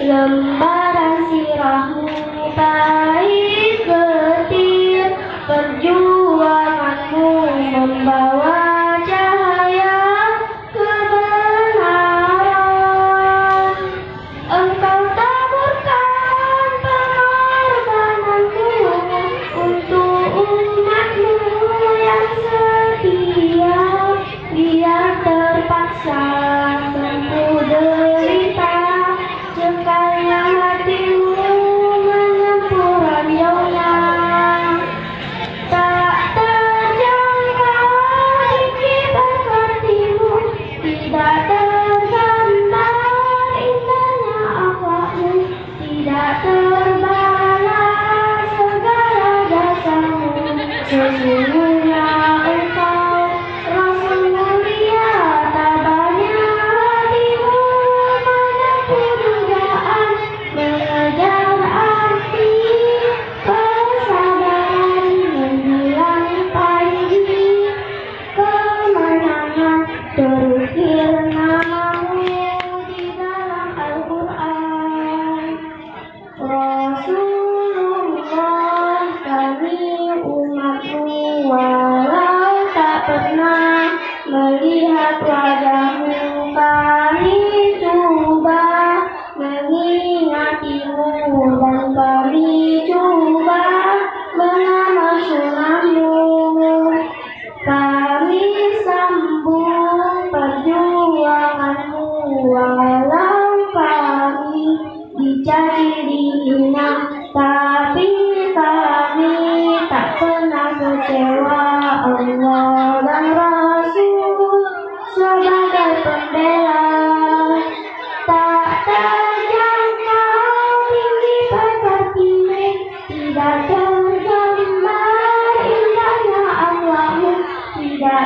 lembaran sirahmu pahit getir, perjuanganmu membawa cahaya kebenaran. Engkau taburkan pengorbananmu untuk umatmu yang setia, biar terpaksa menempuh derita, cekalnya hatimu menempuh ranjaunya. Tak terjangkau dikibar kartimu, tidak tergambar indahnya akhlakmu, tidak terbalas segala jasamu. Sesungguhnya engkau Rasul mulia, tabahnya hatimu menempuh dugaan, mengejar arti kesabaran, menjulang pagi kemenangan, terukir namamu di dalam Al-Quran. Rasulullah, kami umatmu, walau tak pernah melihat wajahmu, kami coba mengingatimu, dan kami coba mengamal sunnahmu. Kami sambung perjuanganmu, walau kami dicaci dihina, tapi kami tak pernah kecewa. Allah dan Rasul sebagai pembela, tak terjangkau tinggi perkartimu, tidak tergambar indahnya akhlakmu, tidak